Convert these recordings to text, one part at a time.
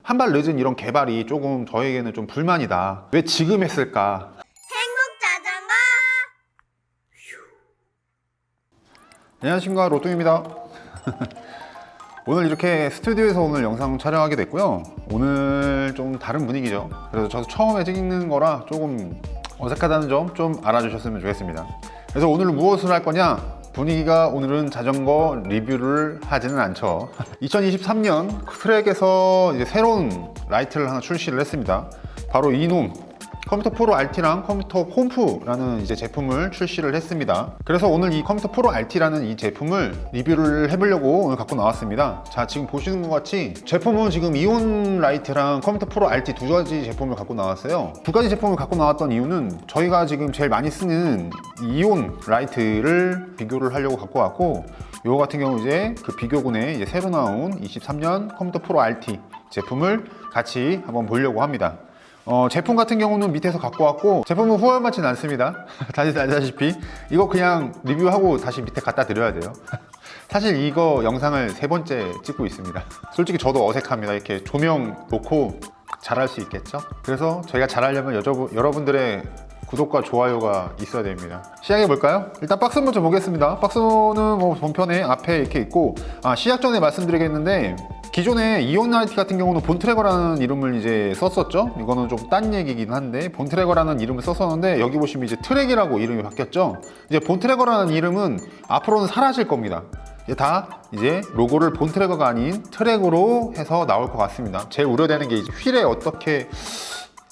한 발 늦은 이런 개발이 조금 저에게는 좀 불만이다. 왜 지금 했을까? 행복 자전거. 안녕하십니까, 로뚱입니다. 오늘 이렇게 스튜디오에서 오늘 영상 촬영하게 됐고요. 오늘 좀 다른 분위기죠. 그래서 저도 처음에 찍는 거라 조금 어색하다는 점 좀 알아주셨으면 좋겠습니다. 그래서 오늘 무엇을 할 거냐? 분위기가 오늘은 자전거 리뷰를 하지는 않죠. 2023년 트랙에서 이제 새로운 라이트를 하나 출시를 했습니다. 바로 이놈 컴퓨터 프로 RT랑 컴퓨터 홈프라는 이제 제품을 출시를 했습니다. 그래서 오늘 이 컴퓨터 프로 RT라는 이 제품을 리뷰를 해보려고 오늘 갖고 나왔습니다. 자, 지금 보시는 것 같이 제품은 지금 이온 라이트랑 컴퓨터 프로 RT 두 가지 제품을 갖고 나왔어요. 두 가지 제품을 갖고 나왔던 이유는 저희가 지금 제일 많이 쓰는 이온 라이트를 비교를 하려고 갖고 왔고, 이거 같은 경우 이제 그 비교군에 이제 새로 나온 23년 컴퓨터 프로 RT 제품을 같이 한번 보려고 합니다. 제품 같은 경우는 밑에서 갖고 왔고, 제품은 후원받진 않습니다. 다시 알다시피 이거 그냥 리뷰하고 다시 밑에 갖다 드려야 돼요. 사실 이거 영상을 3번째 찍고 있습니다. 솔직히 저도 어색합니다. 이렇게 조명 놓고 잘할 수 있겠죠? 그래서 저희가 잘하려면 여러분들의 구독과 좋아요가 있어야 됩니다. 시작해 볼까요? 일단 박스 먼저 보겠습니다. 박스는 뭐 본편에 앞에 이렇게 있고, 시작 전에 말씀드리겠는데, 기존에 이온 라이트 같은 경우는 본트래거라는 이름을 이제 썼었죠. 이거는 좀 딴 얘기긴 한데, 본트래거라는 이름을 썼었는데, 여기 보시면 이제 트랙이라고 이름이 바뀌었죠. 이제 본트래거라는 이름은 앞으로는 사라질 겁니다. 다 이제 로고를 본트래거가 아닌 트랙으로 해서 나올 것 같습니다. 제일 우려되는 게 이제 휠에 어떻게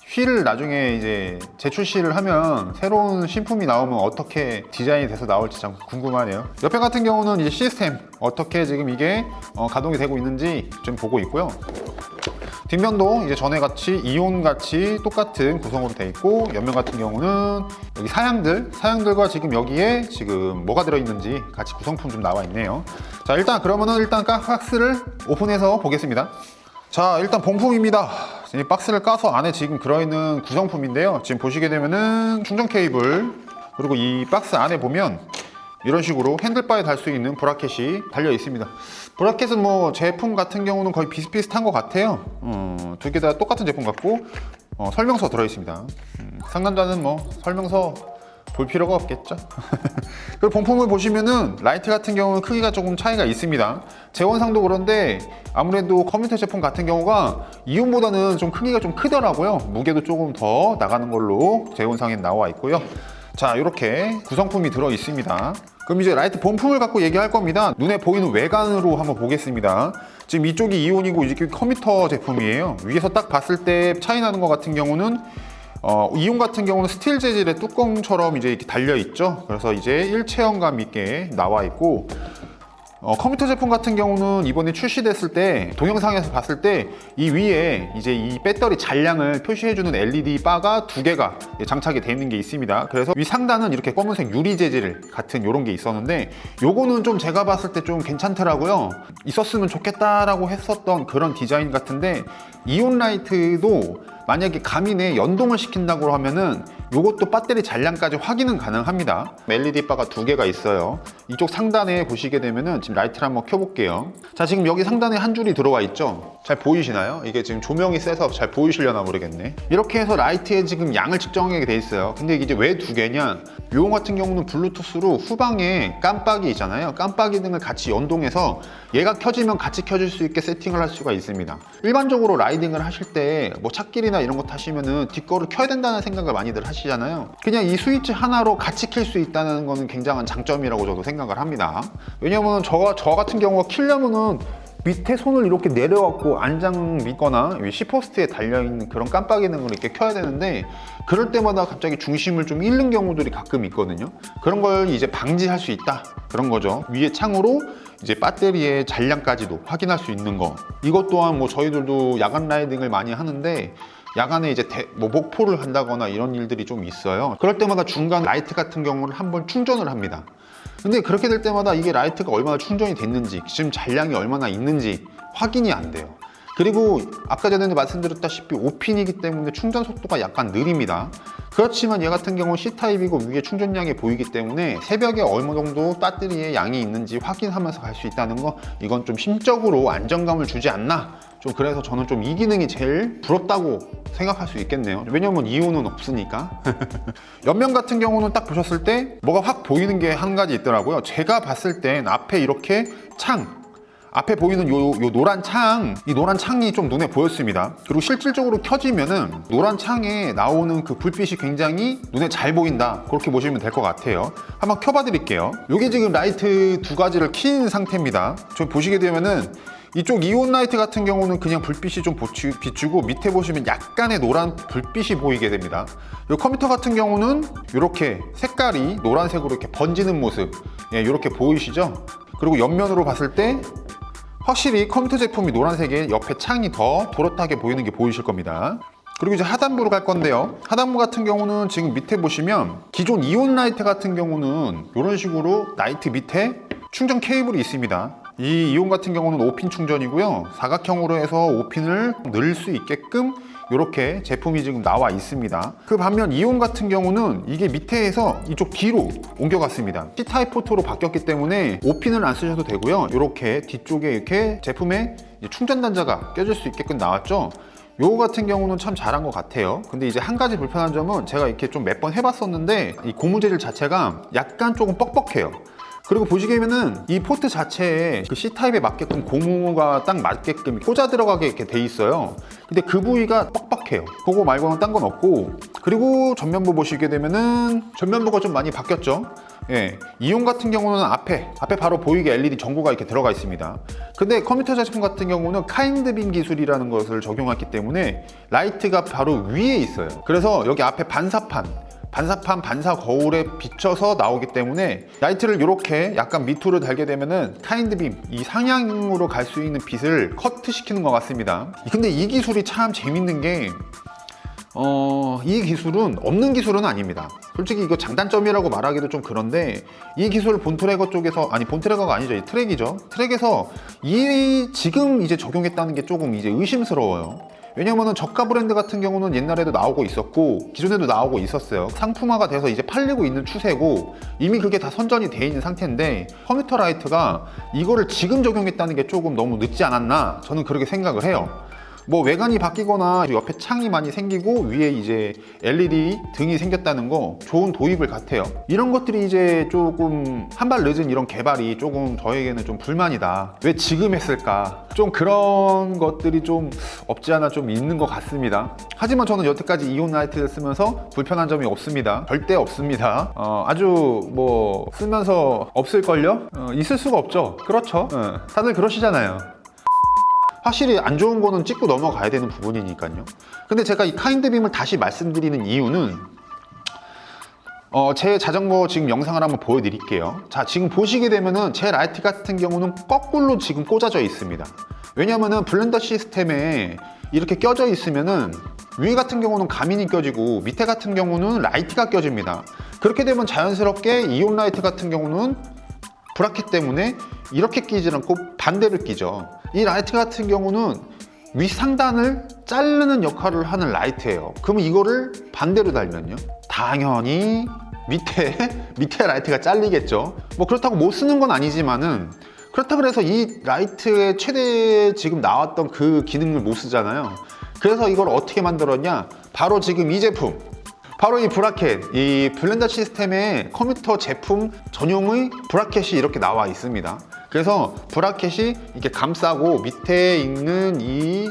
휠을 나중에 이제 재출시를 하면 새로운 신품이 나오면 어떻게 디자인이 돼서 나올지 참 궁금하네요. 옆에 같은 경우는 이제 시스템 어떻게 지금 이게 가동이 되고 있는지 좀 보고 있고요. 뒷면도 이제 전에 같이 이온 같이 똑같은 구성으로 되어 있고, 옆면 같은 경우는 여기 사양들과 지금 여기에 지금 뭐가 들어있는지 같이 구성품 좀 나와 있네요. 자, 일단 그러면은 일단 박스를 오픈해서 보겠습니다. 자, 일단 본품입니다. 이 박스를 까서 안에 지금 들어있는 구성품인데요. 지금 보시게 되면은 충전 케이블, 그리고 이 박스 안에 보면 이런 식으로 핸들바에 달 수 있는 브라켓이 달려 있습니다. 브라켓은 뭐 제품 같은 경우는 거의 비슷비슷한 것 같아요. 두 개 다 똑같은 제품 같고, 설명서 들어 있습니다. 상남자는 뭐 설명서 볼 필요가 없겠죠. 그리고 본품을 보시면은 라이트 같은 경우는 크기가 조금 차이가 있습니다. 재원상도 그런데 아무래도 컴퓨터 제품 같은 경우가 이온보다는 좀 크기가 좀 크더라고요. 무게도 조금 더 나가는 걸로 재원상에 나와 있고요. 자, 이렇게 구성품이 들어 있습니다. 그럼 이제 라이트 본품을 갖고 얘기할 겁니다. 눈에 보이는 외관으로 한번 보겠습니다. 지금 이쪽이 이온이고 이쪽이 컴퓨터 제품이에요. 위에서 딱 봤을 때 차이 나는 것 같은 경우는 이온 같은 경우는 스틸 재질의 뚜껑처럼 이제 이렇게 달려 있죠. 그래서 이제 일체형감 있게 나와 있고, 컴퓨터 제품 같은 경우는 이번에 출시됐을 때 동영상에서 봤을 때 이 위에 이제 이 배터리 잔량을 표시해주는 LED 바가 2개가 장착이 되어 있는 게 있습니다. 그래서 위 상단은 이렇게 검은색 유리 재질 같은 이런 게 있었는데, 요거는 좀 제가 봤을 때 좀 괜찮더라고요. 있었으면 좋겠다라고 했었던 그런 디자인 같은데, 이온 라이트도 만약에 가민에 연동을 시킨다고 하면은 요것도 배터리 잔량까지 확인은 가능합니다. LED 바가 2개가 있어요. 이쪽 상단에 보시게 되면은 지금 라이트를 한번 켜볼게요. 자, 지금 여기 상단에 한 줄이 들어와 있죠. 잘 보이시나요? 이게 지금 조명이 세서 잘 보이시려나 모르겠네. 이렇게 해서 라이트의 지금 양을 측정하게 돼 있어요. 근데 이게 왜 2개냐? 요 같은 경우는 블루투스로 후방에 깜빡이 있잖아요. 깜빡이 등을 같이 연동해서 얘가 켜지면 같이 켜질 수 있게 세팅을 할 수가 있습니다. 일반적으로 라이딩을 하실 때 뭐 찻길이나 이런 거 타시면은 뒷거를 켜야 된다는 생각을 많이들 하시잖아요. 그냥 이 스위치 하나로 같이 켤 수 있다는 거는 굉장한 장점이라고 저도 생각을 합니다. 왜냐면 저 같은 경우가 켜려면은 밑에 손을 이렇게 내려갖고 안장 믿거나 시포스트에 달려있는 그런 깜빡이 등을 이렇게 켜야 되는데, 그럴 때마다 갑자기 중심을 좀 잃는 경우들이 가끔 있거든요. 그런 걸 이제 방지할 수 있다, 그런 거죠. 위에 창으로 이제 배터리의 잔량까지도 확인할 수 있는 거. 이것 또한 뭐 저희들도 야간 라이딩을 많이 하는데, 야간에 이제 뭐 목포를 한다거나 이런 일들이 좀 있어요. 그럴 때마다 중간 라이트 같은 경우는 한번 충전을 합니다. 근데 그렇게 될 때마다 이게 라이트가 얼마나 충전이 됐는지, 지금 잔량이 얼마나 있는지 확인이 안 돼요. 그리고 아까 전에 말씀드렸다시피 5핀이기 때문에 충전 속도가 약간 느립니다. 그렇지만 얘 같은 경우는 C타입이고 위에 충전량이 보이기 때문에 새벽에 어느 정도 배터리에 양이 있는지 확인하면서 갈 수 있다는 거, 이건 좀 심적으로 안정감을 주지 않나, 좀 그래서 저는 좀 이 기능이 제일 부럽다고 생각할 수 있겠네요. 왜냐면 이온은 없으니까. 옆면 같은 경우는 딱 보셨을 때 뭐가 확 보이는 게 한 가지 있더라고요. 제가 봤을 땐 앞에 이렇게 앞에 보이는 요 노란 이 노란 창이 좀 눈에 보였습니다. 그리고 실질적으로 켜지면은 노란 창에 나오는 그 불빛이 굉장히 눈에 잘 보인다. 그렇게 보시면 될 것 같아요. 한번 켜봐 드릴게요. 요게 지금 라이트 두 가지를 킨 상태입니다. 저 보시게 되면은 이쪽 이온 라이트 같은 경우는 그냥 불빛이 좀 비추고 밑에 보시면 약간의 노란 불빛이 보이게 됩니다. 이 컴퓨터 같은 경우는 이렇게 색깔이 노란색으로 이렇게 번지는 모습, 이렇게 보이시죠? 그리고 옆면으로 봤을 때 확실히 컴퓨터 제품이 노란색에 옆에 창이 더 도렷하게 보이는 게 보이실 겁니다. 그리고 이제 하단부로 갈 건데요. 하단부 같은 경우는 지금 밑에 보시면 기존 이온 라이트 같은 경우는 이런 식으로 라이트 밑에 충전 케이블이 있습니다. 이 이온 같은 경우는 5핀 충전이고요. 사각형으로 해서 5핀을 넣을 수 있게끔 이렇게 제품이 지금 나와 있습니다. 그 반면 이온 같은 경우는 이게 밑에에서 이쪽 뒤로 옮겨갔습니다. C타입 포트로 바뀌었기 때문에 5핀을 안 쓰셔도 되고요. 이렇게 뒤쪽에 이렇게 제품에 충전 단자가 껴질 수 있게끔 나왔죠. 요거 같은 경우는 참 잘한 것 같아요. 근데 이제 한 가지 불편한 점은 제가 이렇게 좀 몇 번 해봤었는데 이 고무 재질 자체가 약간 조금 뻑뻑해요. 그리고 보시게면은 이 포트 자체에 그 C타입에 맞게끔 고무가 딱 맞게끔 꽂아 들어가게 이렇게 돼 있어요. 근데 그 부위가 뻑뻑해요. 그거 말고는 딴 건 없고, 그리고 전면부 보시게 되면은 전면부가 좀 많이 바뀌었죠. 이온 같은 경우는 앞에 바로 보이게 LED 전구가 이렇게 들어가 있습니다. 근데 컴퓨터 제품 같은 경우는 카인드빔 기술이라는 것을 적용했기 때문에 라이트가 바로 위에 있어요. 그래서 여기 앞에 반사 거울에 비춰서 나오기 때문에 라이트를 이렇게 약간 밑으로 달게 되면은 카인드빔, 이 상향으로 갈 수 있는 빛을 커트 시키는 것 같습니다. 근데 이 기술이 참 재밌는 게 이 기술은 없는 기술은 아닙니다. 솔직히 이거 장단점이라고 말하기도 좀 그런데 이 기술을 본트래거 쪽에서, 아니 본트래거가 아니죠, 이 트랙이죠. 트랙에서 지금 이제 적용했다는 게 조금 이제 의심스러워요. 왜냐면은 저가 브랜드 같은 경우는 옛날에도 나오고 있었고 기존에도 나오고 있었어요. 상품화가 돼서 이제 팔리고 있는 추세고 이미 그게 다 선전이 돼 있는 상태인데 컴퓨터 라이트가 이거를 지금 적용했다는 게 조금 너무 늦지 않았나, 저는 그렇게 생각을 해요. 뭐 외관이 바뀌거나 옆에 창이 많이 생기고 위에 이제 LED 등이 생겼다는 거 좋은 도입을 같아요. 이런 것들이 이제 조금 한 발 늦은 이런 개발이 조금 저에게는 좀 불만이다. 왜 지금 했을까? 좀 그런 것들이 좀 없지 않아 좀 있는 것 같습니다. 하지만 저는 여태까지 이온 라이트를 쓰면서 불편한 점이 없습니다. 절대 없습니다. 아주 뭐 쓰면서 없을걸요? 있을 수가 없죠. 그렇죠. 다들 그러시잖아요. 확실히 안 좋은 거는 찍고 넘어가야 되는 부분이니까요. 근데 제가 이 카인드빔을 다시 말씀드리는 이유는 제 자전거 지금 영상을 한번 보여드릴게요. 자, 지금 보시게 되면은 제 라이트 같은 경우는 거꾸로 지금 꽂아져 있습니다. 왜냐면은 블렌더 시스템에 이렇게 껴져 있으면은 위 같은 경우는 가민이 껴지고 밑에 같은 경우는 라이트가 껴집니다. 그렇게 되면 자연스럽게 이온 라이트 같은 경우는 브라켓 때문에 이렇게 끼지 않고 반대로 끼죠. 이 라이트 같은 경우는 윗상단을 자르는 역할을 하는 라이트예요. 그럼 이거를 반대로 달면요? 당연히 밑에 라이트가 잘리겠죠. 뭐 그렇다고 못 쓰는 건 아니지만은, 그렇다고 해서 이 라이트의 최대 지금 나왔던 그 기능을 못 쓰잖아요. 그래서 이걸 어떻게 만들었냐? 바로 지금 이 제품, 바로 이 브라켓, 이 블렌더 시스템의 컴퓨터 제품 전용의 브라켓이 이렇게 나와 있습니다. 그래서 브라켓이 이렇게 감싸고 밑에 있는 이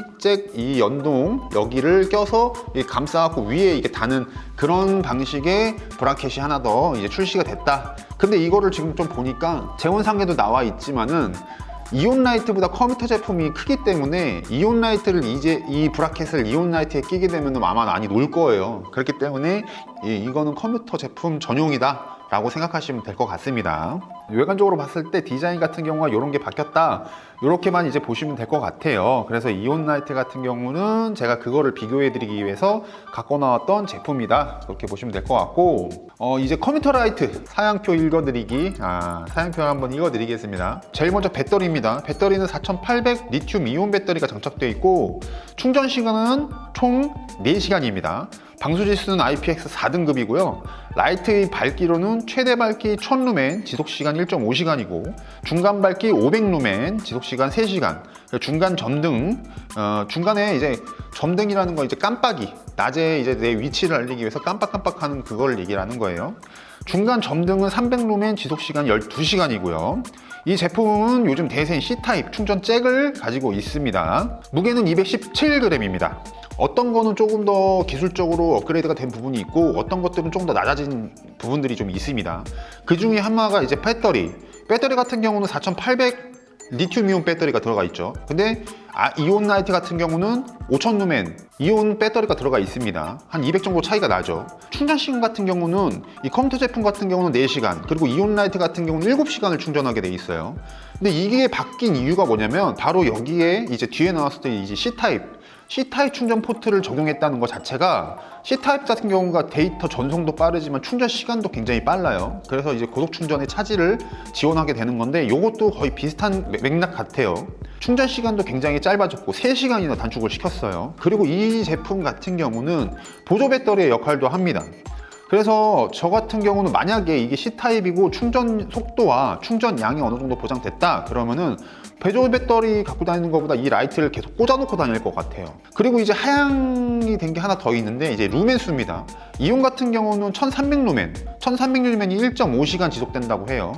연동 여기를 껴서 감싸고 위에 이게 다는 그런 방식의 브라켓이 하나 더 이제 출시가 됐다. 근데 이거를 지금 좀 보니까 재원상에도 나와 있지만은 이온 라이트보다 컴퓨터 제품이 크기 때문에 이온 라이트를 이 브라켓을 이온 라이트에 끼게 되면 아마 많이 놀 거예요. 그렇기 때문에 이거는 컴퓨터 제품 전용이다 라고 생각하시면 될 것 같습니다. 외관적으로 봤을 때 디자인 같은 경우가 이런 게 바뀌었다, 이렇게만 이제 보시면 될 것 같아요. 그래서 이온 라이트 같은 경우는 제가 그거를 비교해 드리기 위해서 갖고 나왔던 제품이다, 그렇게 보시면 될 것 같고, 이제 컴퓨터 라이트 사양표 읽어드리기, 사양표 한번 읽어드리겠습니다. 제일 먼저 배터리입니다. 배터리는 4800 리튬 이온 배터리가 장착되어 있고 충전 시간은 총 4시간입니다. 방수지수는 IPX 4등급이고요. 라이트의 밝기로는 최대 밝기 1000루멘, 지속시간 1.5시간이고 중간 밝기 500루멘, 지속시간 3시간. 중간 점등, 중간에 이제 점등이라는 건 이제 깜빡이, 낮에 이제 내 위치를 알리기 위해서 깜빡깜빡하는 그걸 얘기하는 거예요. 중간 점등은 300루멘, 지속시간 12시간이고요. 이 제품은 요즘 대세인 C타입 충전 잭을 가지고 있습니다. 무게는 217g입니다. 어떤 거는 조금 더 기술적으로 업그레이드가 된 부분이 있고 어떤 것들은 조금 더 낮아진 부분들이 좀 있습니다. 그 중에 하나가 이제 배터리 같은 경우는 4800 리튬이온 배터리가 들어가 있죠. 근데 이온라이트 같은 경우는 5000루멘 이온 배터리가 들어가 있습니다. 한 200 정도 차이가 나죠. 충전 시간 같은 경우는 이 컴퓨터 제품 같은 경우는 4시간, 그리고 이온라이트 같은 경우는 7시간을 충전하게 돼 있어요. 근데 이게 바뀐 이유가 뭐냐면 바로 여기에 이제 뒤에 나왔을 때 이제 C타입 충전 포트를 적용했다는 것 자체가 C타입 같은 경우가 데이터 전송도 빠르지만 충전 시간도 굉장히 빨라요. 그래서 이제 고속 충전의 차지를 지원하게 되는 건데 이것도 거의 비슷한 맥락 같아요. 충전 시간도 굉장히 짧아졌고 3시간이나 단축을 시켰어요. 그리고 이 제품 같은 경우는 보조 배터리의 역할도 합니다. 그래서 저 같은 경우는 만약에 이게 C타입이고 충전 속도와 충전 양이 어느 정도 보장됐다 그러면은 보조 배터리 갖고 다니는 것보다 이 라이트를 계속 꽂아놓고 다닐 것 같아요. 그리고 이제 하향이 된 게 하나 더 있는데 이제 루멘 수입니다. 이온 같은 경우는 1300루멘이 1.5시간 지속된다고 해요.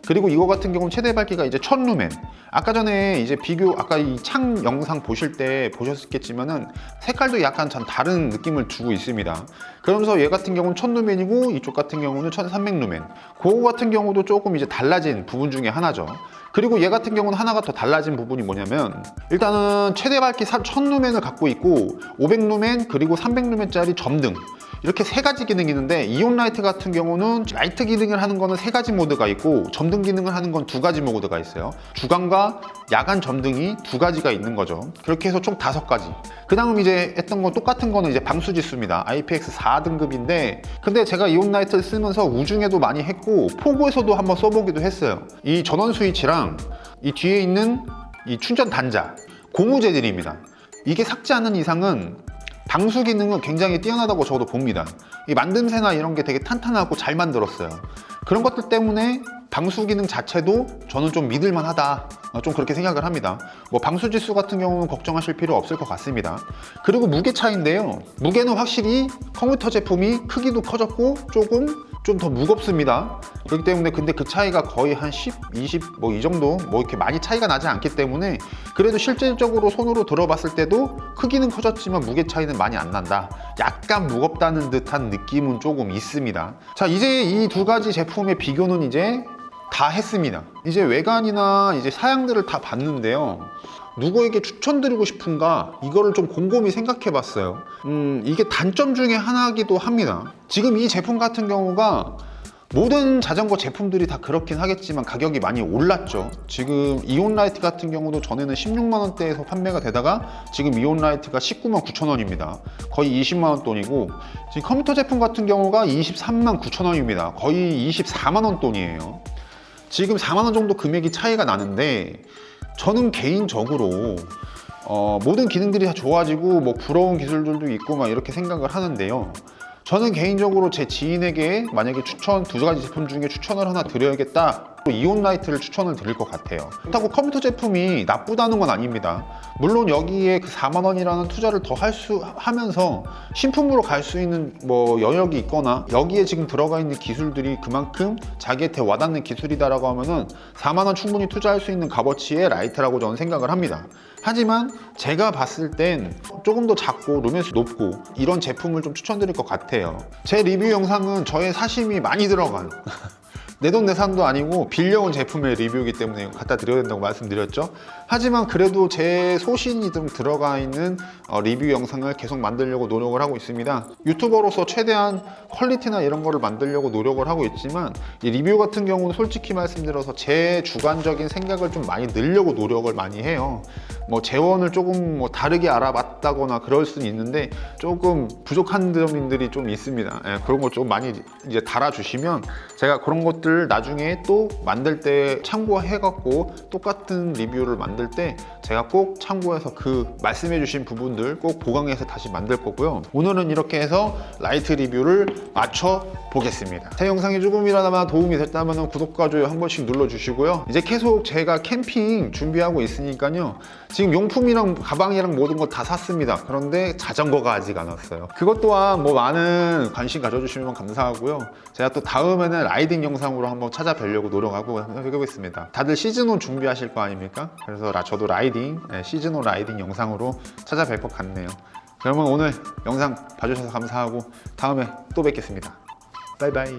그리고 이거 같은 경우는 최대 밝기가 이제 1000루멘. 아까 전에 이제 아까 이 창 영상 보실 때 보셨겠지만은 색깔도 약간 참 다른 느낌을 주고 있습니다. 그러면서 얘 같은 경우는 1000루멘이고 이쪽 같은 경우는 1300루멘. 그거 같은 경우도 조금 이제 달라진 부분 중에 하나죠. 그리고 얘 같은 경우는 하나가 더 달라진 부분이 뭐냐면 일단은 최대 밝기 1000루멘을 갖고 있고 500루멘 그리고 300루멘짜리 점등 이렇게 3가지 기능이 있는데 이온라이트 같은 경우는 라이트 기능을 하는 거는 3가지 모드가 있고 점등 기능을 하는 건 2가지 모드가 있어요. 주간과 야간 점등이 2가지가 있는 거죠. 그렇게 해서 총 5가지. 그 다음 이제 했던 건 똑같은 거는 이제 방수지수입니다. IPX 4등급인데 근데 제가 이온라이트를 쓰면서 우중에도 많이 했고 포고에서도 한번 써보기도 했어요. 이 전원 스위치랑 이 뒤에 있는 이 충전 단자 고무 재질입니다. 이게 삭지 않는 이상은 방수 기능은 굉장히 뛰어나다고 저도 봅니다. 이 만듦새나 이런 게 되게 탄탄하고 잘 만들었어요. 그런 것들 때문에 방수 기능 자체도 저는 좀 믿을만 하다, 좀 그렇게 생각을 합니다. 뭐 방수 지수 같은 경우는 걱정하실 필요 없을 것 같습니다. 그리고 무게 차이인데요, 무게는 확실히 컴퓨터 제품이 크기도 커졌고 조금 좀 더 무겁습니다. 그렇기 때문에 근데 그 차이가 거의 한 10, 20 뭐 이 정도 뭐 이렇게 많이 차이가 나지 않기 때문에 그래도 실질적으로 손으로 들어봤을 때도 크기는 커졌지만 무게 차이는 많이 안 난다. 약간 무겁다는 듯한 느낌은 조금 있습니다. 자, 이제 이 2가지 제품의 비교는 이제 다 했습니다. 이제 외관이나 이제 사양들을 다 봤는데요. 누구에게 추천드리고 싶은가 이거를 좀 곰곰이 생각해 봤어요. 이게 단점 중에 하나이기도 합니다. 지금 이 제품 같은 경우가 모든 자전거 제품들이 다 그렇긴 하겠지만 가격이 많이 올랐죠. 지금 이온라이트 같은 경우도 전에는 16만 원대에서 판매가 되다가 지금 이온라이트가 19만 9천 원입니다. 거의 20만 원 돈이고 지금 컴퓨터 제품 같은 경우가 23만 9천 원입니다. 거의 24만 원 돈이에요. 지금 4만 원 정도 금액이 차이가 나는데 저는 개인적으로 모든 기능들이 다 좋아지고 뭐 부러운 기술들도 있고 막 이렇게 생각을 하는데요. 저는 개인적으로 제 지인에게 만약에 2가지 제품 중에 추천을 하나 드려야겠다, 이온라이트를 추천을 드릴 것 같아요. 그렇다고 컴퓨터 제품이 나쁘다는 건 아닙니다. 물론 여기에 그 4만 원이라는 투자를 더 하면서 신품으로 갈 수 있는 뭐 여력이 있거나 여기에 지금 들어가 있는 기술들이 그만큼 자기한테 와닿는 기술이다라고 하면은 4만 원 충분히 투자할 수 있는 값어치의 라이트라고 저는 생각을 합니다. 하지만 제가 봤을 땐 조금 더 작고 루멘수 높고 이런 제품을 좀 추천드릴 것 같아요. 제 리뷰 영상은 저의 사심이 많이 들어간 내돈내산도 아니고 빌려온 제품의 리뷰이기 때문에 갖다 드려야 된다고 말씀드렸죠. 하지만 그래도 제 소신이 좀 들어가 있는 리뷰 영상을 계속 만들려고 노력을 하고 있습니다. 유튜버로서 최대한 퀄리티나 이런 거를 만들려고 노력을 하고 있지만 이 리뷰 같은 경우는 솔직히 말씀드려서 제 주관적인 생각을 좀 많이 넣으려고 노력을 많이 해요. 뭐 재원을 조금 뭐 다르게 알아봤다거나 그럴 수는 있는데 조금 부족한 점들이 좀 있습니다. 그런 거 좀 많이 이제 달아주시면 제가 그런 것들 나중에 또 만들 때 참고해갖고 똑같은 리뷰를 만들 때 제가 꼭 참고해서 그 말씀해주신 부분들 꼭 보강해서 다시 만들 거고요. 오늘은 이렇게 해서 라이트 리뷰를 맞춰 보겠습니다. 제 영상이 조금이라도 도움이 됐다면 구독과 좋아요 한 번씩 눌러주시고요. 이제 계속 제가 캠핑 준비하고 있으니까요. 지금 용품이랑 가방이랑 모든 거 다 샀습니다. 그런데 자전거가 아직 안 왔어요. 그것 또한 뭐 많은 관심 가져주시면 감사하고요. 제가 또 다음에는 라이딩 영상으로 한번 찾아뵈려고 노력하고 해보겠습니다. 다들 시즌1 준비하실 거 아닙니까? 그래서 저도 라이딩, 시즌1 라이딩 영상으로 찾아뵐 것 같네요. 그러면 오늘 영상 봐주셔서 감사하고 다음에 또 뵙겠습니다. 바이바이.